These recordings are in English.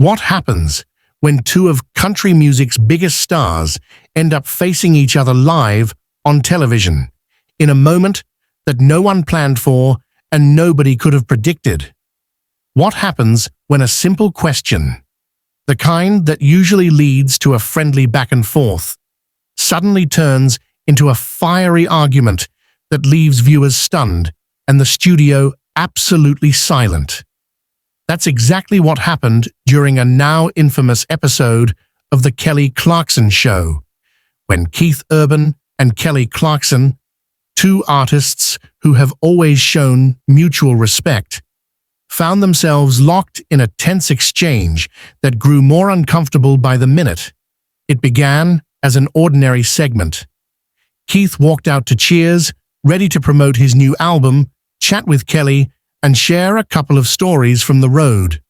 What happens when two of country music's biggest stars end up facing each other live on television, in a moment that no one planned for and nobody could have predicted? What happens when a simple question, the kind that usually leads to a friendly back and forth, suddenly turns into a fiery argument that leaves viewers stunned and the studio absolutely silent? That's exactly what happened during a now infamous episode of The Kelly Clarkson Show, when Keith Urban and Kelly Clarkson, two artists who have always shown mutual respect, found themselves locked in a tense exchange that grew more uncomfortable by the minute. It began as an ordinary segment. Keith walked out to cheers, ready to promote his new album, chat with Kelly, and share a couple of stories from the road.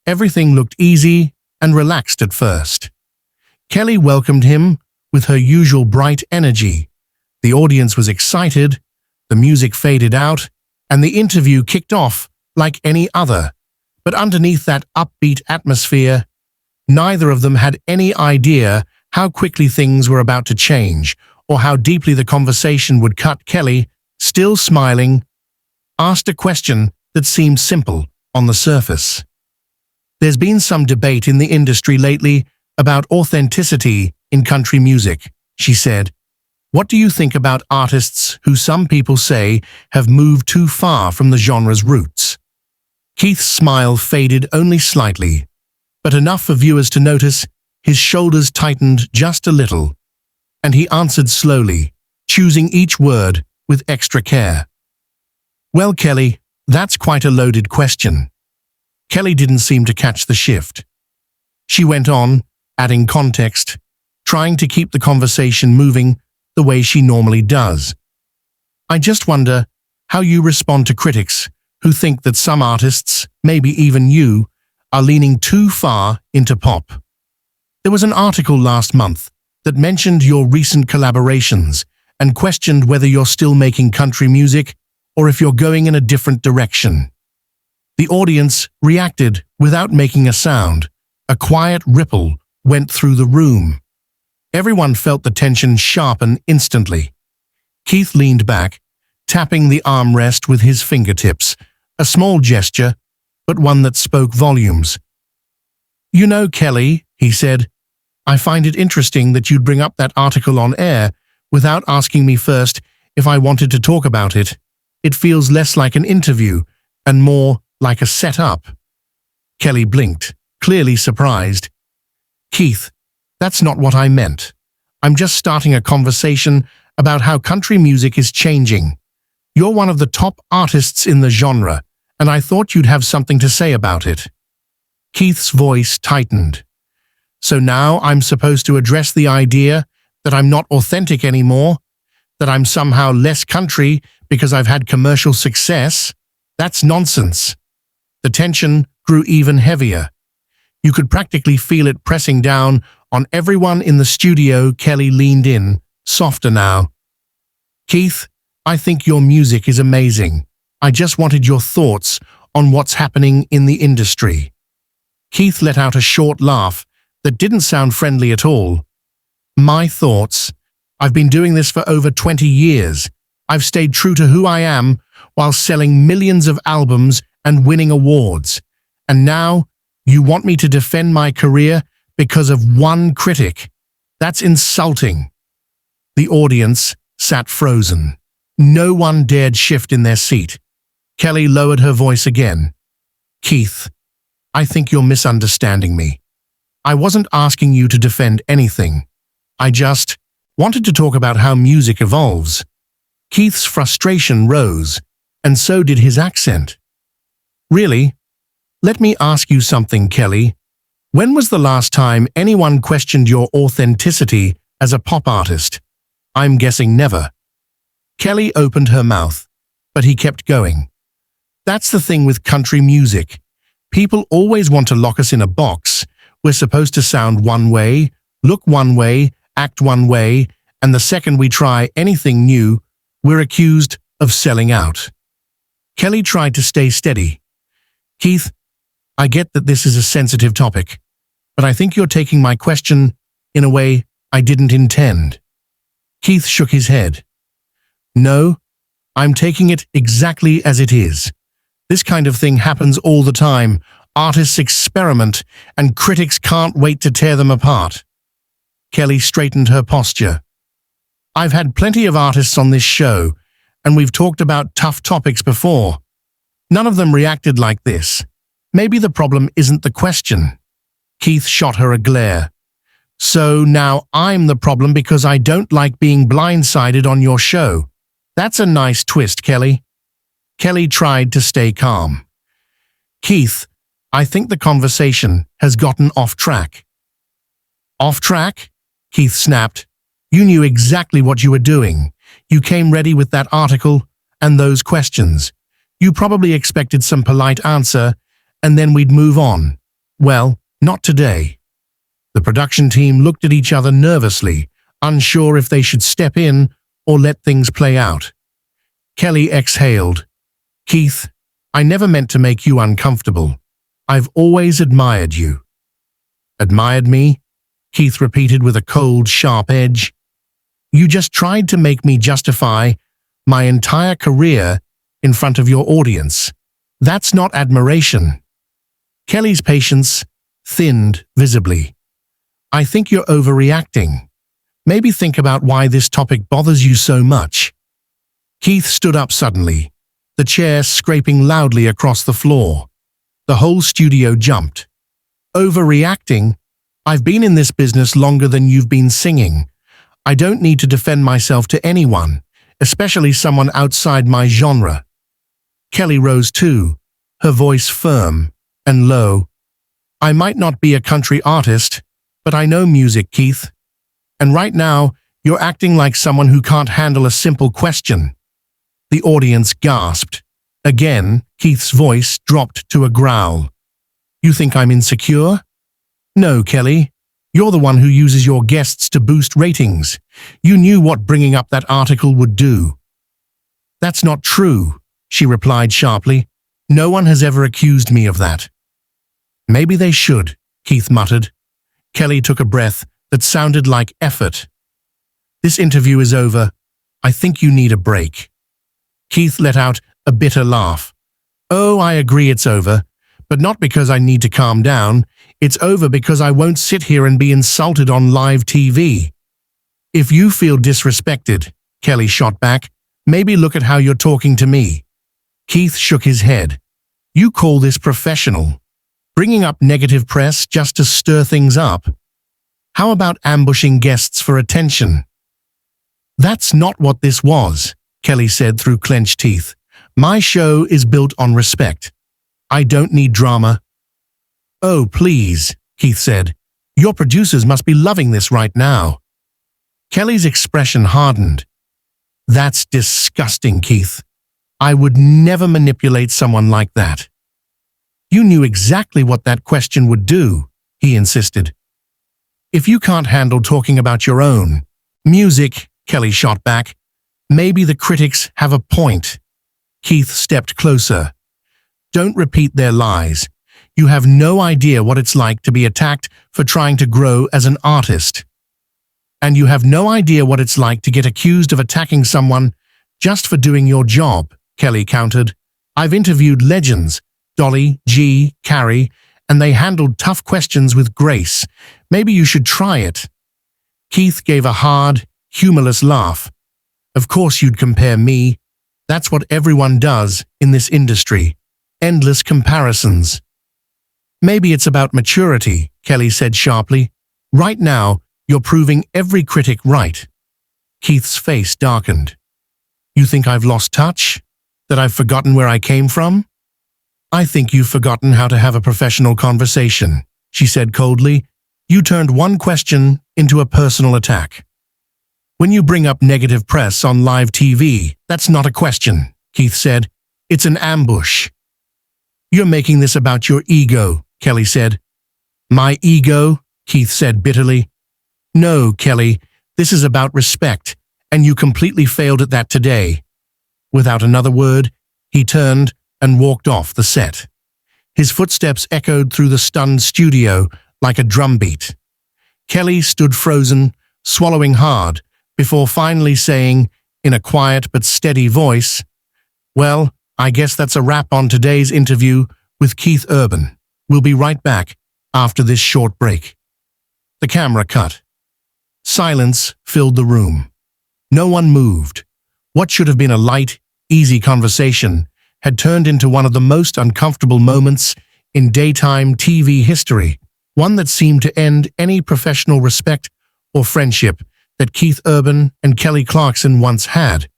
Everything looked easy and relaxed at first. Kelly welcomed him with her usual bright energy. The audience was excited, the music faded out, and the interview kicked off like any other. But underneath that upbeat atmosphere, neither of them had any idea how quickly things were about to change or how deeply the conversation would cut. Kelly, still smiling, asked a question that seemed simple on the surface. "There's been some debate in the industry lately about authenticity in country music," she said. "What do you think about artists who some people say have moved too far from the genre's roots?" Keith's smile faded only slightly, but enough for viewers to notice. His shoulders tightened just a little, and he answered slowly, choosing each word with extra care. "Well, Kelly, that's quite a loaded question." Kelly didn't seem to catch the shift. She went on, adding context, trying to keep the conversation moving the way she normally does. "I just wonder how you respond to critics who think that some artists, maybe even you, are leaning too far into pop. There was an article last month that mentioned your recent collaborations and questioned whether you're still making country music or if you're going in a different direction." The audience reacted without making a sound. A quiet ripple went through the room. Everyone felt the tension sharpen instantly. Keith leaned back, tapping the armrest with his fingertips, a small gesture, but one that spoke volumes. "You know, Kelly," he said, "I find it interesting that you'd bring up that article on air without asking me first if I wanted to talk about it. It feels less like an interview and more like a setup." Kelly blinked, clearly surprised. "Keith, that's not what I meant. I'm just starting a conversation about how country music is changing. You're one of the top artists in the genre, and I thought you'd have something to say about it." Keith's voice tightened. "So now I'm supposed to address the idea that I'm not authentic anymore? That I'm somehow less country because I've had commercial success? That's nonsense." The tension grew even heavier. You could practically feel it pressing down on everyone in the studio. Kelly leaned in, softer now. "Keith, I think your music is amazing. I just wanted your thoughts on what's happening in the industry." Keith let out a short laugh that didn't sound friendly at all. "My thoughts? I've been doing this for over 20 years. I've stayed true to who I am while selling millions of albums and winning awards. And now you want me to defend my career because of one critic? That's insulting." The audience sat frozen. No one dared shift in their seat. Kelly lowered her voice again. "Keith, I think you're misunderstanding me. I wasn't asking you to defend anything. I just wanted to talk about how music evolves." Keith's frustration rose, and so did his accent. "Really? Let me ask you something, Kelly. When was the last time anyone questioned your authenticity as a pop artist? I'm guessing never." Kelly opened her mouth, but he kept going. "That's the thing with country music. People always want to lock us in a box. We're supposed to sound one way, look one way, act one way, and the second we try anything new, we're accused of selling out." Kelly tried to stay steady. "Keith, I get that this is a sensitive topic, but I think you're taking my question in a way I didn't intend. Keith shook his head. No, I'm taking it exactly as it is. This kind of thing happens all the time. Artists experiment, and critics can't wait to tear them apart. Kelly straightened her posture. I've had plenty of artists on this show, and we've talked about tough topics before. None of them reacted like this. Maybe the problem isn't the question. Keith shot her a glare. So now I'm the problem because I don't like being blindsided on your show. That's a nice twist, Kelly. Kelly tried to stay calm. Keith, I think the conversation has gotten off track. Off track? Keith snapped. You knew exactly what you were doing. You came ready with that article and those questions. You probably expected some polite answer, and then we'd move on. Well, not today. The production team looked at each other nervously, unsure if they should step in or let things play out. Kelly exhaled. Keith, I never meant to make you uncomfortable. I've always admired you. Admired me? Keith repeated with a cold, sharp edge. You just tried to make me justify my entire career in front of your audience. That's not admiration. Kelly's patience thinned visibly. I think you're overreacting. Maybe think about why this topic bothers you so much. Keith stood up suddenly, the chair scraping loudly across the floor. The whole studio jumped. Overreacting? I've been in this business longer than you've been singing. I don't need to defend myself to anyone, especially someone outside my genre. Kelly rose too, her voice firm and low. I might not be a country artist, but I know music, Keith. And right now, you're acting like someone who can't handle a simple question. The audience gasped. Again, Keith's voice dropped to a growl. You think I'm insecure? No, Kelly. You're the one who uses your guests to boost ratings. You knew what bringing up that article would do. That's not true, she replied sharply. No one has ever accused me of that. Maybe they should, Keith muttered. Kelly took a breath that sounded like effort. This interview is over. I think you need a break. Keith let out a bitter laugh. Oh, I agree it's over, but not because I need to calm down. It's over because I won't sit here and be insulted on live TV. If you feel disrespected, Kelly shot back, maybe look at how you're talking to me. Keith shook his head. You call this professional? Bringing up negative press just to stir things up? How about ambushing guests for attention? That's not what this was, Kelly said through clenched teeth. My show is built on respect. I don't need drama. Oh, please, Keith said. Your producers must be loving this right now. Kelly's expression hardened. That's disgusting, Keith. I would never manipulate someone like that. You knew exactly what that question would do, he insisted. If you can't handle talking about your own music, Kelly shot back, maybe the critics have a point. Keith stepped closer. Don't repeat their lies. You have no idea what it's like to be attacked for trying to grow as an artist. And you have no idea what it's like to get accused of attacking someone just for doing your job, Kelly countered. I've interviewed legends, Dolly, G, Carrie, and they handled tough questions with grace. Maybe you should try it. Keith gave a hard, humorless laugh. Of course you'd compare me. That's what everyone does in this industry. Endless comparisons. Maybe it's about maturity, Kelly said sharply. Right now, you're proving every critic right. Keith's face darkened. You think I've lost touch? That I've forgotten where I came from? I think you've forgotten how to have a professional conversation, she said coldly. You turned one question into a personal attack. When you bring up negative press on live TV, that's not a question, Keith said. It's an ambush. You're making this about your ego, Kelly said. My ego? Keith said bitterly. No, Kelly, this is about respect, and you completely failed at that today. Without another word, he turned and walked off the set. His footsteps echoed through the stunned studio like a drumbeat. Kelly stood frozen, swallowing hard, before finally saying, in a quiet but steady voice, "Well, I guess that's a wrap on today's interview with Keith Urban. We'll be right back after this short break." The camera cut. Silence filled the room. No one moved. What should have been a light, easy conversation had turned into one of the most uncomfortable moments in daytime TV history, one that seemed to end any professional respect or friendship that Keith Urban and Kelly Clarkson once had.